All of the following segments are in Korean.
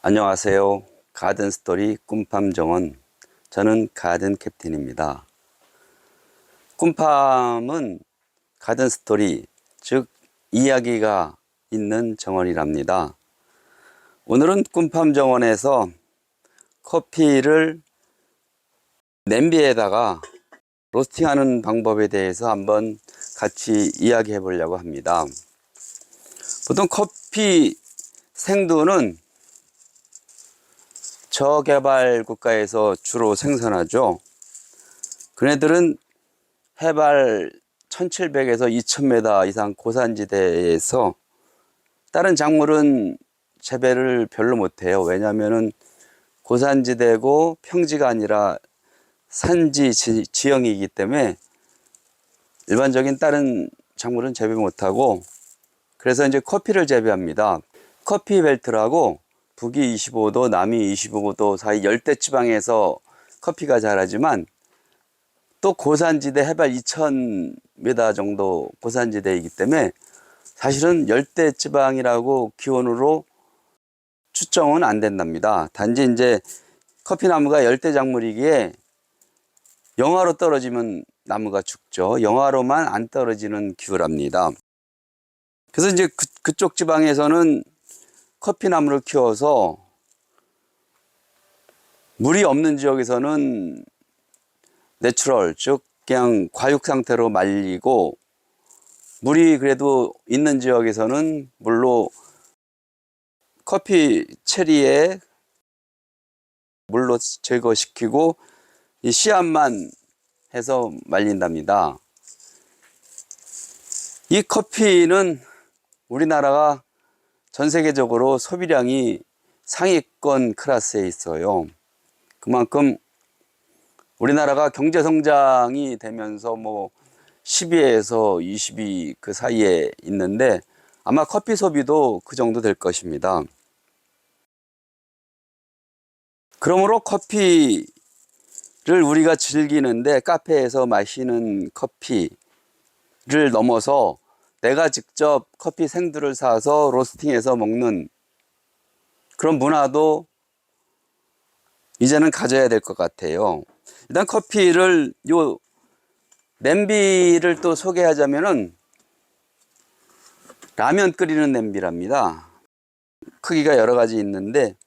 안녕하세요. 가든스토리 꿈팜 정원. 저는 가든 캡틴입니다. 꿈팜은 가든스토리, 즉 이야기가 있는 정원이랍니다. 오늘은 꿈팜 정원에서 커피를 냄비에다가 로스팅하는 방법에 대해서 한번 같이 이야기해 보려고 합니다. 보통 커피 생두는 저개발 국가에서 주로 생산하죠. 그네들은 해발 1700에서 2000m 이상 고산지대에서 다른 작물은 재배를 별로 못해요. 왜냐하면 고산지대고 평지가 아니라 산지 지형이기 때문에 일반적인 다른 작물은 재배 못하고, 그래서 이제 커피를 재배합니다. 커피 벨트라고 북위 25도, 남위 25도 사이 열대지방에서 커피가 자라지만 또 고산지대 해발 2000m 정도 고산지대이기 때문에 사실은 열대지방이라고 기온으로 추정은 안 된답니다. 단지 이제 커피나무가 열대작물이기에 영하로 떨어지면 나무가 죽죠. 영하로만 안 떨어지는 기후랍니다. 그래서 이제 그쪽 지방에서는 커피나무를 키워서 물이 없는 지역에서는 내추럴, 즉 그냥 과육 상태로 말리고, 물이 그래도 있는 지역에서는 물로 커피 체리에 물로 제거시키고 이 씨앗만 해서 말린답니다. 이 커피는 우리나라가 전 세계적으로 소비량이 상위권 클래스에 있어요. 그만큼 우리나라가 경제성장이 되면서 10위에서 20위 그 사이에 있는데 아마 커피 소비도 그 정도 될 것입니다. 그러므로 커피를 우리가 즐기는데 카페에서 마시는 커피를 넘어서 내가 직접 커피 생두를 사서 로스팅해서 먹는 그런 문화도 이제는 가져야 될 것 같아요. 일단 커피를 냄비를 또 소개하자면은 라면 끓이는 냄비랍니다. 크기가 여러 가지 있는데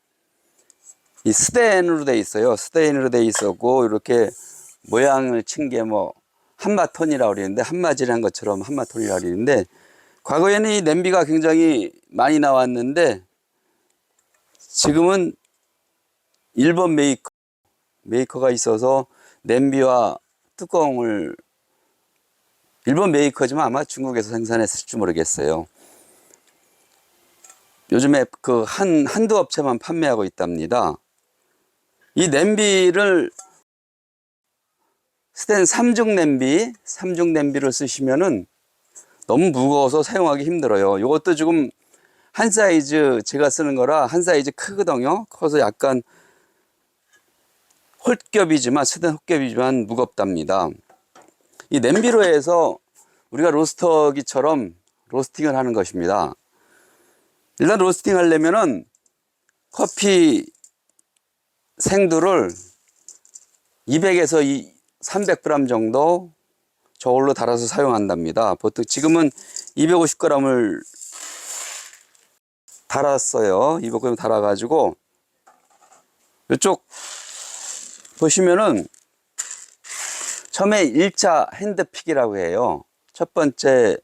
이 스테인으로 돼 있어요. 스테인으로 돼 있었고 이렇게 모양을 친 게 한마톤이라고 그러는데, 한마질한 것처럼 한마톤이라고 그러는데, 과거에는 이 냄비가 굉장히 많이 나왔는데 지금은 일본 메이커가 있어서 냄비와 뚜껑을, 일본 메이커지만 아마 중국에서 생산했을지 모르겠어요. 요즘에 한두 업체만 판매하고 있답니다. 이 냄비를 스텐 3중 냄비를 쓰시면은 너무 무거워서 사용하기 힘들어요. 이것도 지금 한 사이즈, 제가 쓰는 거라 한 사이즈 크거든요. 커서 약간 스텐 홀겹이지만 무겁답니다. 이 냄비로 해서 우리가 로스터기처럼 로스팅을 하는 것입니다. 일단 로스팅 하려면은 커피 생두를 200에서 300g 정도 저울로 달아서 사용한답니다. 보통 지금은 250g을 달았어요. 250g 달아가지고 이쪽 보시면은 처음에 1차 핸드픽이라고 해요. 첫 번째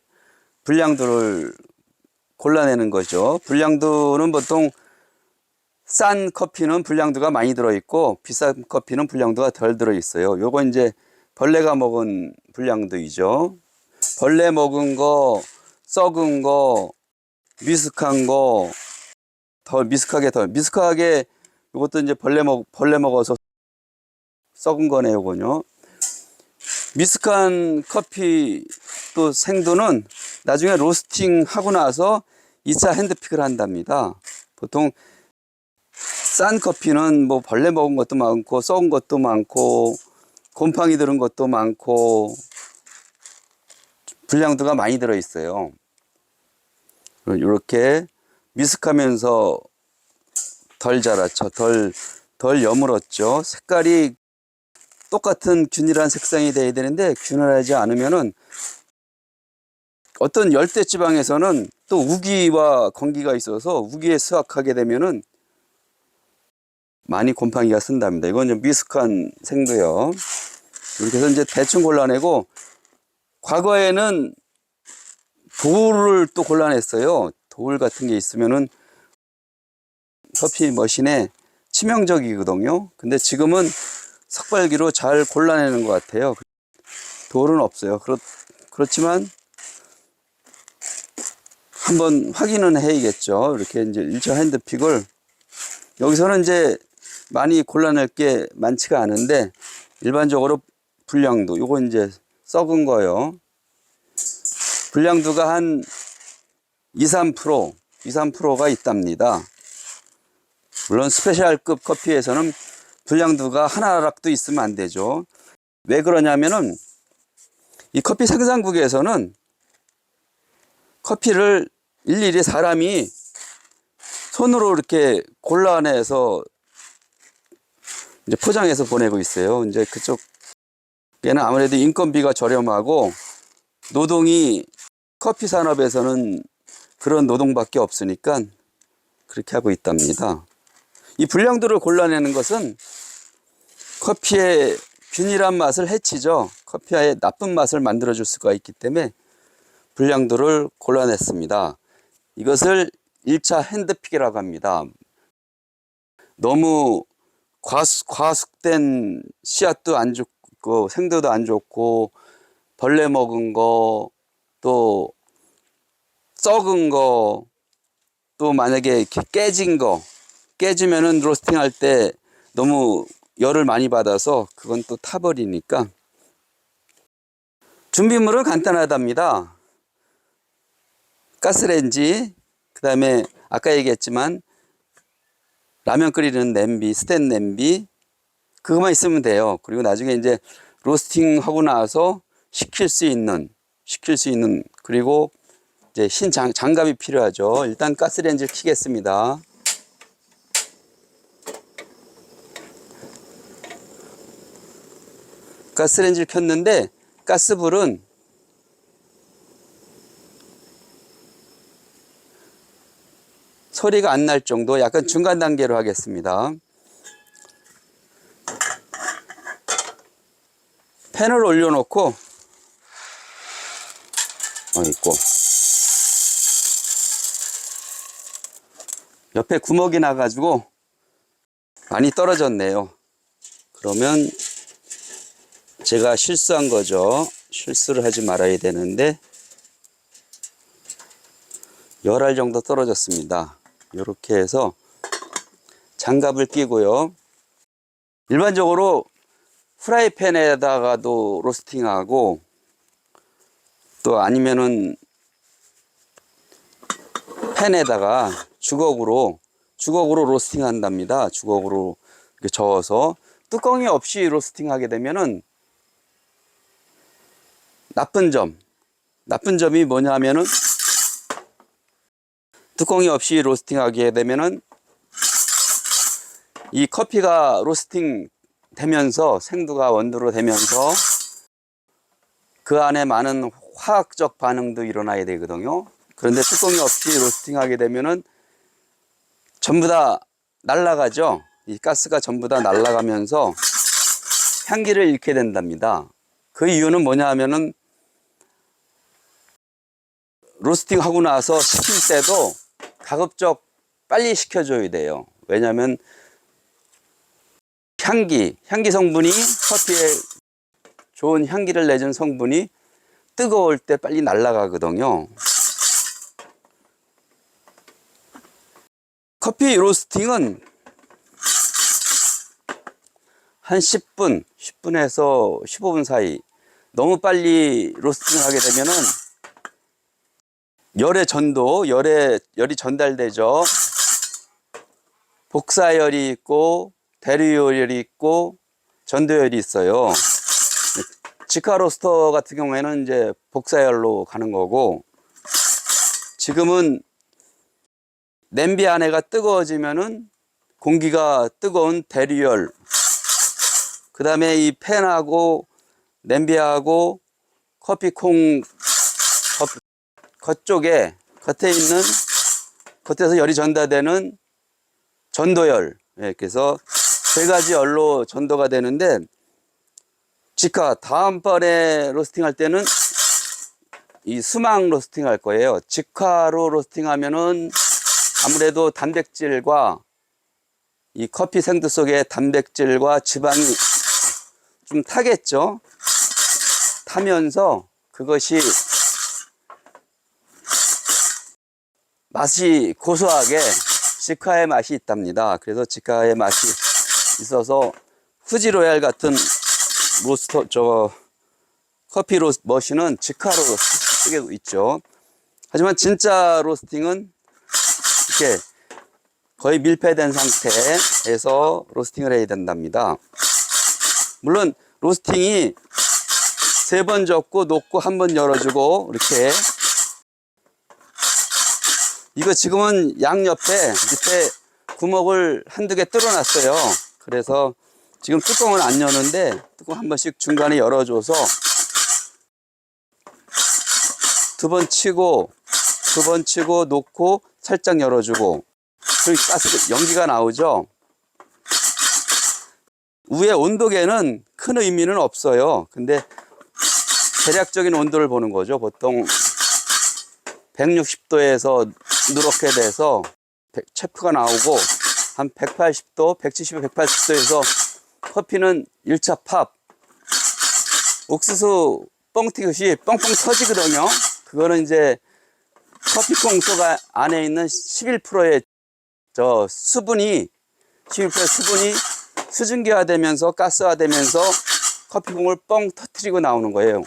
불량두를 골라내는 거죠. 불량두는 보통 싼 커피는 불량두가 많이 들어있고 비싼 커피는 불량두가 덜 들어있어요. 요거 이제 벌레가 먹은 불량두이죠. 벌레 먹은 거, 썩은 거, 미숙한 거, 미숙하게 요것도 이제 벌레 먹어서 썩은 거네요, 요거요. 미숙한 커피 또 생두는 나중에 로스팅 하고 나서 2차 핸드픽을 한답니다. 보통 싼 커피는 벌레 먹은 것도 많고 썩은 것도 많고 곰팡이 들은 것도 많고 불량두가 많이 들어 있어요. 이렇게 미숙하면서 덜 자랐죠. 덜 여물었죠. 색깔이 똑같은 균일한 색상이 돼야 되는데 균일하지 않으면은 어떤 열대 지방에서는 또 우기와 건기가 있어서 우기에 수확하게 되면은 많이 곰팡이가 쓴답니다. 이건 좀 미숙한 생도요. 이렇게 해서 이제 대충 골라내고, 과거에는 돌을 또 골라냈어요. 돌 같은 게 있으면은 커피 머신에 치명적이거든요. 근데 지금은 석발기로 잘 골라내는 것 같아요. 돌은 없어요. 그렇지만 한번 확인은 해야겠죠. 이렇게 이제 1차 핸드픽을, 여기서는 이제 많이 골라낼 게 많지가 않은데, 일반적으로 불량도, 요거 이제 썩은 거요. 불량도가 한 2~3%가 있답니다. 물론 스페셜급 커피에서는 불량도가 하나락도 있으면 안 되죠. 왜 그러냐면은 이 커피 생산국에서는 커피를 일일이 사람이 손으로 이렇게 골라내서 이제 포장해서 보내고 있어요. 이제 그쪽에는 아무래도 인건비가 저렴하고 노동이, 커피 산업에서는 그런 노동밖에 없으니까 그렇게 하고 있답니다. 이 불량도를 골라내는 것은 커피의 균일한 맛을 해치죠. 커피의 나쁜 맛을 만들어줄 수가 있기 때문에 불량도를 골라냈습니다. 이것을 1차 핸드픽이라고 합니다. 너무 과숙된 씨앗도 안 좋고 생도도 안 좋고 벌레 먹은 거, 또 썩은 거, 또 만약에 깨지면은 로스팅 할 때 너무 열을 많이 받아서 그건 또 타버리니까. 준비물은 간단하답니다. 가스레인지, 그 다음에 아까 얘기했지만 라면 끓이는 냄비, 스텐 냄비, 그것만 있으면 돼요. 그리고 나중에 이제 로스팅 하고 나서 식힐 수 있는, 그리고 이제 장갑이 필요하죠. 일단 가스레인지를 켜겠습니다. 가스레인지를 켰는데 가스불은 소리가 안 날 정도, 약간 중간 단계로 하겠습니다. 팬을 올려놓고 있고, 옆에 구멍이 나가지고 많이 떨어졌네요. 그러면 제가 실수한 거죠. 실수를 하지 말아야 되는데, 열알 정도 떨어졌습니다. 이렇게 해서 장갑을 끼고요. 일반적으로 프라이팬에다가도 로스팅하고, 또 아니면은 팬에다가 주걱으로 로스팅 한답니다. 주걱으로 이렇게 저어서. 뚜껑이 없이 로스팅 하게 되면은 나쁜 점이 뭐냐 하면은, 뚜껑이 없이 로스팅 하게 되면은 이 커피가 로스팅 되면서, 생두가 원두로 되면서 그 안에 많은 화학적 반응도 일어나야 되거든요. 그런데 뚜껑이 없이 로스팅 하게 되면은 전부 다 날아가죠. 이 가스가 전부 다 날아가면서 향기를 잃게 된답니다. 그 이유는 뭐냐 하면은, 로스팅 하고 나서 식힐 때도 가급적 빨리 식혀줘야 돼요. 왜냐하면 향기 성분이, 커피에 좋은 향기를 내준 성분이 뜨거울 때 빨리 날아가거든요. 커피 로스팅은 한 10분에서 15분 사이. 너무 빨리 로스팅을 하게 되면은 열이 전달되죠. 복사열이 있고 대류열이 있고 전도열이 있어요. 직화 로스터 같은 경우에는 이제 복사열로 가는 거고, 지금은 냄비 안에가 뜨거워지면은 공기가 뜨거운 대류열, 그 다음에 이 팬하고 냄비하고 커피콩 겉쪽에 겉에서 열이 전달되는 전도열. 예, 그래서 세 가지 열로 전도가 되는데, 직화 다음번에 로스팅 할 때는 이 수막 로스팅 할 거예요. 직화로 로스팅 하면은 아무래도 단백질과 이 커피 생두 속에 단백질과 지방이 좀 타겠죠. 타면서 그것이 맛이 고소하게 직화의 맛이 있답니다. 그래서 직화의 맛이 있어서 후지 로얄 같은 커피 머신은 직화로 쓰게 있죠. 하지만 진짜 로스팅은 이렇게 거의 밀폐된 상태에서 로스팅을 해야 된답니다. 물론 로스팅이 3번 접고 놓고 1번 열어주고, 이렇게. 이거 지금은 양옆에 밑에 구멍을 한두 개 뚫어놨어요. 그래서 지금 뚜껑은 안 여는데 뚜껑 한 번씩 중간에 열어줘서 2번 치고 놓고 살짝 열어주고, 그럼 가스 연기가 나오죠. 위에 온도계는 큰 의미는 없어요. 근데 대략적인 온도를 보는 거죠. 보통 160도에서 누렇게 돼서 체프가 나오고, 한 180도, 170도, 180도에서 커피는 1차 팝, 옥수수 뻥튀듯이 뻥뻥 터지거든요. 그거는 이제 커피콩 속 안에 있는 11%의 수분이 수증기화되면서 가스화되면서 커피콩을 뻥 터트리고 나오는 거예요.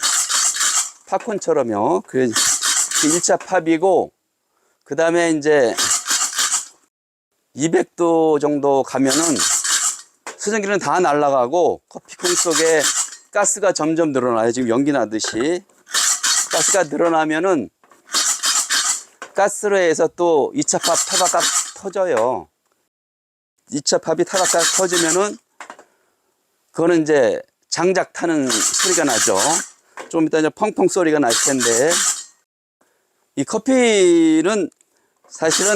팝콘처럼요. 그 1차 팝이고, 그 다음에 이제 200도 정도 가면은 수증기는 다 날아가고 커피콩 속에 가스가 점점 늘어나요. 지금 연기 나듯이. 가스가 늘어나면은 가스로 해서 또 2차 팝 타박딱 터져요. 2차 팝이 타박딱 터지면은 그거는 이제 장작 타는 소리가 나죠. 좀 이따 이제 펑펑 소리가 날 텐데, 이 커피는 사실은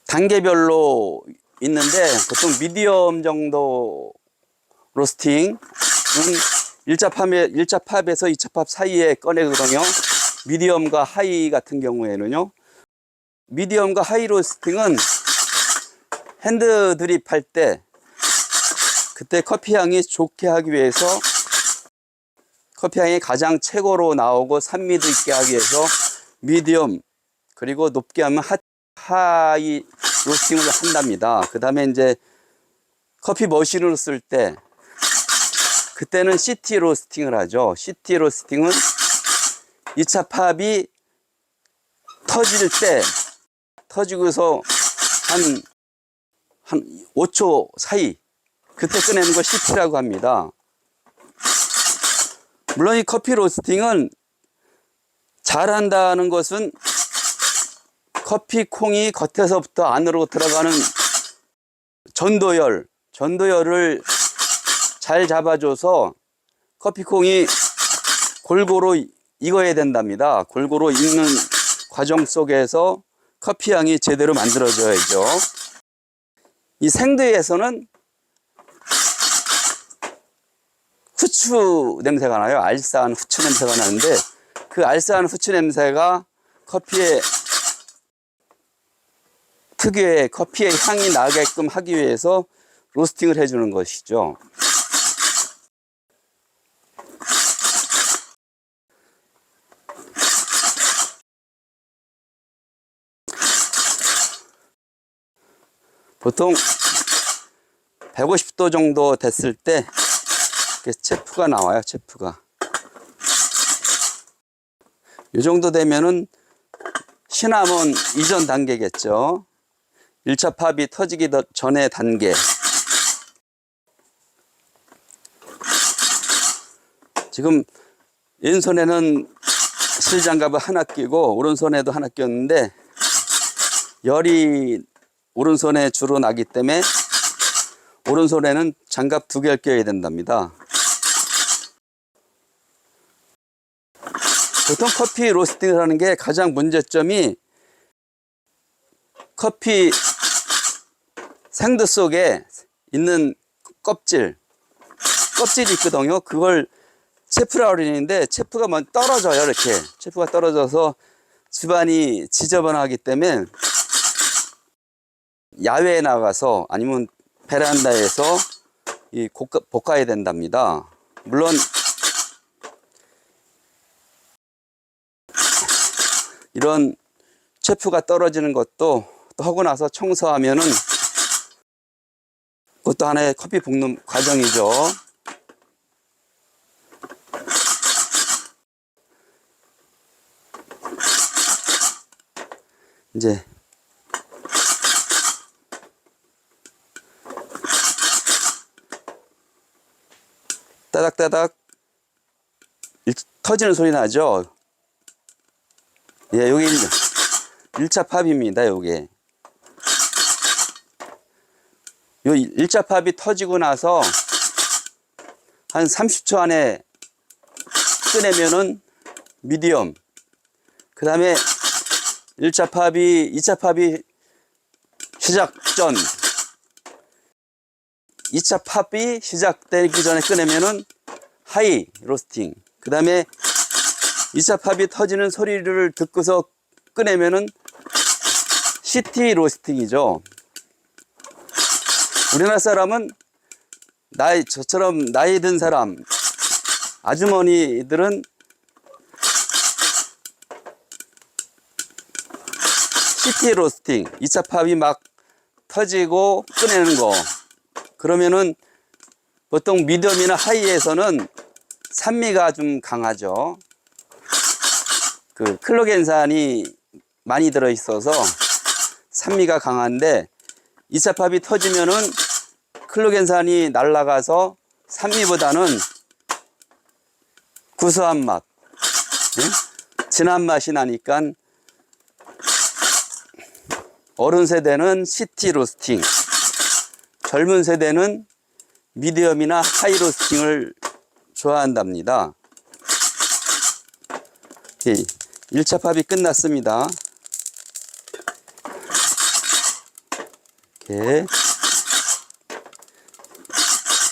단계별로 있는데, 보통 미디엄 정도 로스팅은 1차 팝에서 2차 팝 사이에 꺼내거든요. 미디엄과 하이 같은 경우에는요. 미디엄과 하이 로스팅은 핸드 드립 할 때, 그때 커피 향이 좋게 하기 위해서, 커피 향이 가장 최고로 나오고 산미도 있게 하기 위해서 미디엄, 그리고 높게 하면 하이 로스팅을 한답니다. 그 다음에 이제 커피 머신으로 쓸 때, 그때는 CT 로스팅을 하죠. CT 로스팅은 2차 팝이 터지고서 한 5초 사이, 그때 꺼내는 걸 CT라고 합니다. 물론 이 커피 로스팅은 잘한다는 것은 커피 콩이 겉에서부터 안으로 들어가는 전도열을 잘 잡아줘서 커피 콩이 골고루 익어야 된답니다. 골고루 익는 과정 속에서 커피 향이 제대로 만들어져야죠. 이 생두에서는 후추 냄새가 나요. 알싸한 후추 냄새가 나는데, 그 알싸한 후추 냄새가 커피의 특유의 커피의 향이 나게끔 하기 위해서 로스팅을 해주는 것이죠. 보통 150도 정도 됐을 때 체프가 나와요. 체프가 이 정도 되면은 시나몬 이전 단계겠죠. 1차 팝이 터지기 전의 단계. 지금 왼손에는 실장갑을 하나 끼고 오른손에도 하나 꼈는데, 열이 오른손에 주로 나기 때문에 오른손에는 장갑 2개를 껴야 된답니다. 보통 커피 로스팅을 하는 게 가장 문제점이 커피 생두 속에 있는 껍질이 있거든요. 그걸 체프라고 그러는데 체프가 먼저 떨어져요. 이렇게 체프가 떨어져서 집안이 지저분하기 때문에 야외에 나가서 아니면 베란다에서 볶아야 된답니다. 물론 이런 체프가 떨어지는 것도 또 하고 나서 청소하면은 그것도 하나의 커피 볶는 과정이죠. 이제 따닥따닥 터지는 소리 나죠. 예, 여기 1차 팝입니다. 요게 요 1차 팝이 터지고 나서 한 30초 안에 꺼내면은 미디엄, 그 다음에 2차 팝이 시작 전 2차 팝이 시작되기 전에 꺼내면은 하이 로스팅, 그 다음에 2차 팝이 터지는 소리를 듣고서 꺼내면은 시티 로스팅이죠. 우리나라 사람은 저처럼 나이 든 사람, 아주머니들은 시티 로스팅, 2차 팝이 막 터지고 꺼내는 거. 그러면은 보통 미디엄이나 하이에서는 산미가 좀 강하죠. 그 클로겐산이 많이 들어있어서 산미가 강한데 2차 팝이 터지면은 클로겐산이 날아가서 산미보다는 구수한 맛, 진한 맛이 나니까 어른 세대는 시티 로스팅, 젊은 세대는 미디엄이나 하이 로스팅을 좋아한답니다. 1차 팝이 끝났습니다. 이렇게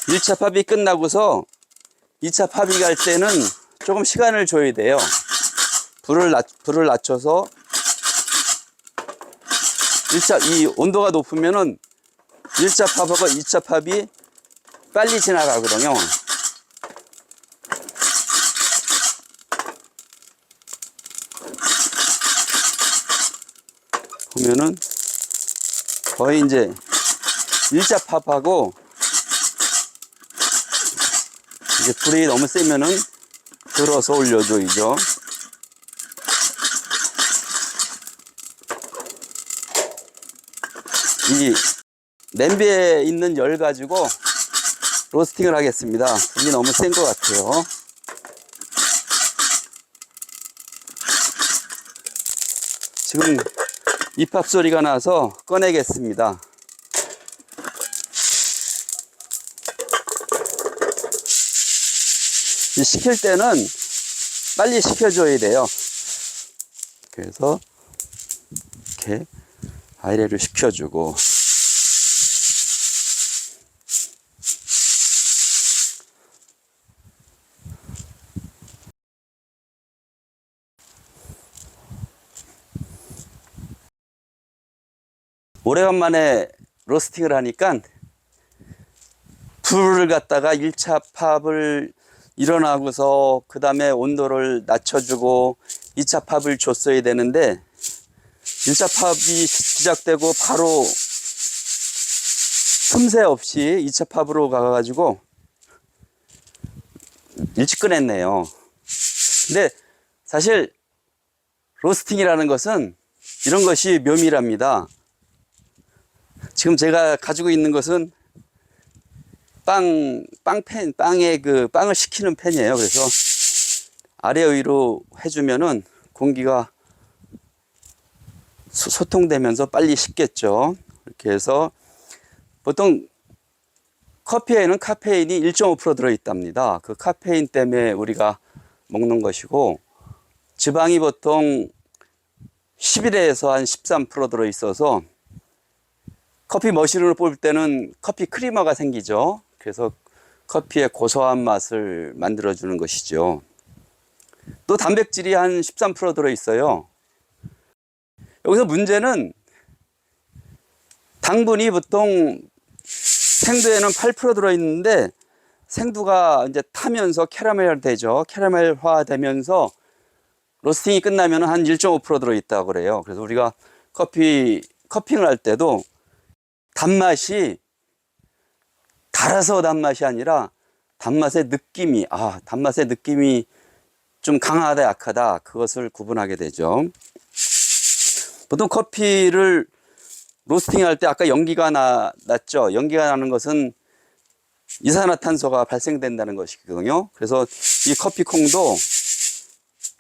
1차 팝이 끝나고서 2차 팝이 갈 때는 조금 시간을 줘야 돼요. 불을 낮춰서 이 온도가 높으면은 1차 팝하고 2차 팝이 빨리 지나가거든요. 보면은 거의 이제 1차 팝하고 이제 불이 너무 세면은 들어서 올려줘야죠. 이 냄비에 있는 열 가지고 로스팅을 하겠습니다. 불이 너무 센 것 같아요. 지금 입합 소리가 나서 꺼내겠습니다. 식힐 때는 빨리 식혀줘야 돼요. 그래서 이렇게 아이레를 식혀주고, 오래간만에 로스팅을 하니까 불을 갖다가 1차 팝을 일어나고서 그 다음에 온도를 낮춰주고 2차 팝을 줬어야 되는데 1차 팝이 시작되고 바로 틈새 없이 2차 팝으로 가가지고 일찍 꺼냈네요. 근데 사실 로스팅이라는 것은 이런 것이 묘미랍니다. 지금 제가 가지고 있는 것은 빵에 빵을 식히는 팬이에요. 그래서 아래 위로 해주면은 공기가 소통되면서 빨리 식겠죠. 이렇게 해서 보통 커피에는 카페인이 1.5% 들어있답니다. 그 카페인 때문에 우리가 먹는 것이고, 지방이 보통 11에서 한 13% 들어있어서 커피 머신으로 뽑을 때는 커피 크리머가 생기죠. 그래서 커피의 고소한 맛을 만들어주는 것이죠. 또 단백질이 한 13% 들어있어요. 여기서 문제는 당분이 보통 생두에는 8% 들어있는데 생두가 이제 타면서 캐러멜 되죠. 캐러멜화 되면서 로스팅이 끝나면 한 1.5% 들어있다고 그래요. 그래서 우리가 커핑을 할 때도 단맛이 달아서 단맛이 아니라 단맛의 느낌이 좀 강하다 약하다 그것을 구분하게 되죠. 보통 커피를 로스팅 할 때 아까 연기가 났죠. 연기가 나는 것은 이산화탄소가 발생된다는 것이거든요. 그래서 이 커피콩도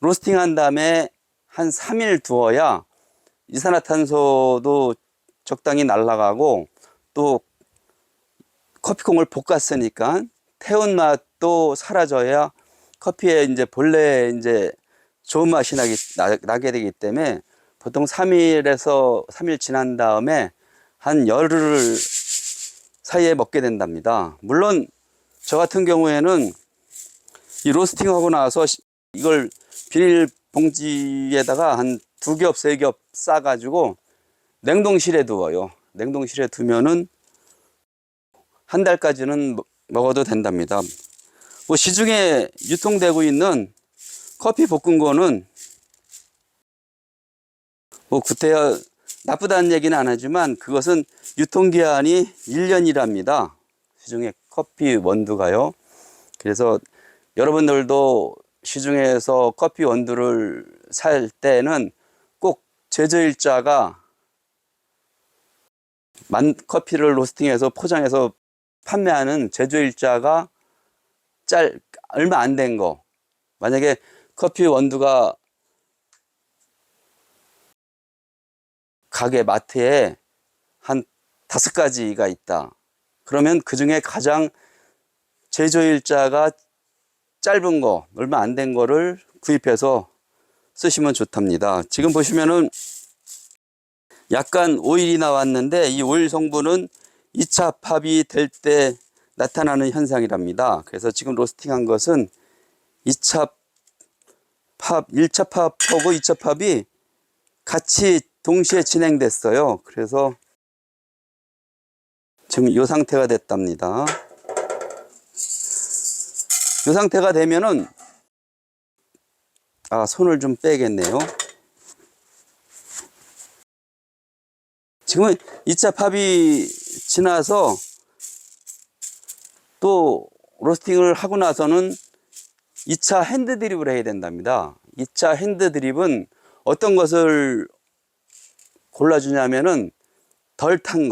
로스팅 한 다음에 한 3일 두어야 이산화탄소도 적당히 날아가고 또 커피콩을 볶았으니까 태운 맛도 사라져야 커피에 이제 본래 이제 좋은 맛이 나게 되기 때문에 보통 3일 지난 다음에 한 열흘 사이에 먹게 된답니다. 물론 저 같은 경우에는 이 로스팅하고 나서 이걸 비닐 봉지에다가 한 2겹, 3겹 싸가지고 냉동실에 두어요. 냉동실에 두면은 한 달까지는 먹어도 된답니다. 뭐 시중에 유통되고 있는 커피 볶은 거는 뭐 구태여 나쁘다는 얘기는 안 하지만 그것은 유통기한이 1년이랍니다. 시중에 커피 원두가요. 그래서 여러분들도 시중에서 커피 원두를 살 때는 꼭 제조일자가 커피를 로스팅해서 포장해서 판매하는 제조일자가 얼마 안 된 거. 만약에 커피 원두가 가게 마트에 한 5가지가 있다. 그러면 그 중에 가장 제조일자가 짧은 거, 얼마 안 된 거를 구입해서 쓰시면 좋답니다. 지금 보시면은 약간 오일이 나왔는데 이 오일 성분은 2차 팝이 될 때 나타나는 현상이랍니다. 그래서 지금 로스팅한 것은 1차 팝하고 2차 팝이 같이 동시에 진행됐어요. 그래서 지금 이 상태가 됐답니다. 이 상태가 되면은 손을 좀 빼겠네요. 지금은 2차 팝이 지나서 또 로스팅을 하고 나서는 2차 핸드 드립을 해야 된답니다. 2차 핸드 드립은 어떤 것을 골라주냐면은 덜 탄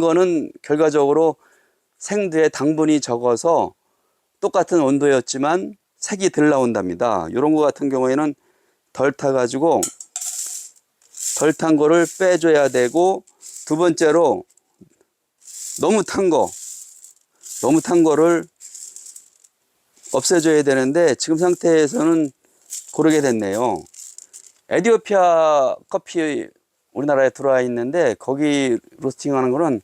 거는 결과적으로 생두에 당분이 적어서 똑같은 온도였지만 색이 덜 나온답니다. 이런 거 같은 경우에는 덜 타가지고 덜 탄 거를 빼줘야 되고, 두 번째로 너무 탄 거를 없애줘야 되는데 지금 상태에서는 고르게 됐네요. 에티오피아 커피 우리나라에 들어와 있는데 거기 로스팅하는 거는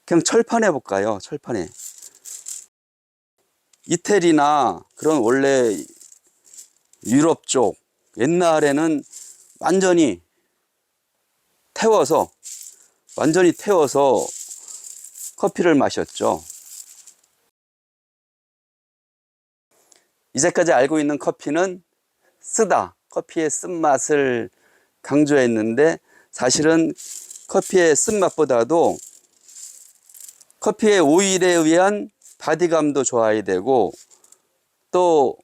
그냥 철판에 볶아요. 철판에. 이태리나 그런 원래 유럽 쪽 옛날에는 완전히 태워서 커피를 마셨죠. 이제까지 알고 있는 커피는 쓰다, 커피의 쓴맛을 강조했는데 사실은 커피의 쓴맛보다도 커피의 오일에 의한 바디감도 좋아야 되고, 또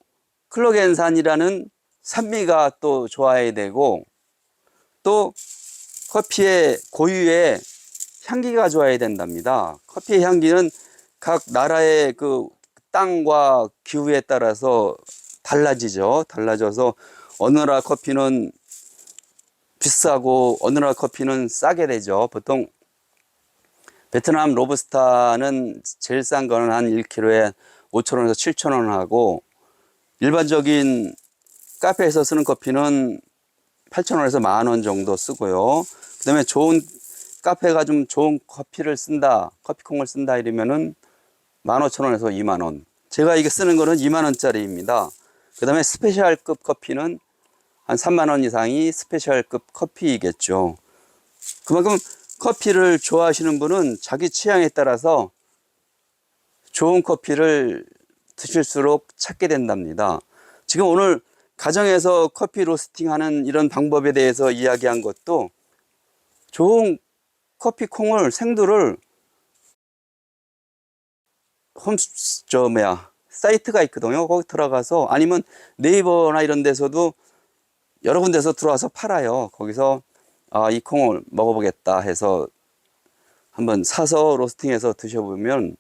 클로겐산이라는 산미가 또 좋아야 되고, 또 커피의 고유의 향기가 좋아야 된답니다. 커피의 향기는 각 나라의 그 땅과 기후에 따라서 달라지죠. 달라져서 어느 나라 커피는 비싸고 어느 나라 커피는 싸게 되죠. 보통 베트남 로부스타는 제일 싼 거는 한 1kg에 5,000원에서 7,000원 하고, 일반적인 카페에서 쓰는 커피는 8,000원에서 10,000원 정도 쓰고요. 그 다음에 좋은 카페가 좀 좋은 커피를 쓴다, 커피콩을 쓴다 이러면은 15,000원에서 20,000원. 제가 이게 쓰는 거는 20,000원짜리입니다. 그 다음에 스페셜급 커피는 한 30,000원 이상이 스페셜급 커피이겠죠. 그만큼 커피를 좋아하시는 분은 자기 취향에 따라서 좋은 커피를 드실수록 찾게 된답니다. 지금 오늘 가정에서 커피 로스팅 하는 이런 방법에 대해서 이야기한 것도, 좋은 커피 콩을, 생두를 사이트가 있거든요. 거기 들어가서, 아니면 네이버나 이런 데서도 여러 군데서 들어와서 팔아요. 거기서 이 콩을 먹어보겠다 해서 한번 사서 로스팅해서 드셔보면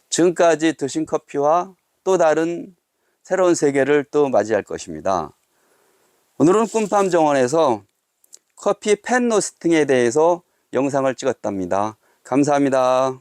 지금까지 드신 커피와 또 다른 새로운 세계를 또 맞이할 것입니다. 오늘은 꿈팜 정원에서 커피 팬 로스팅에 대해서 영상을 찍었답니다. 감사합니다.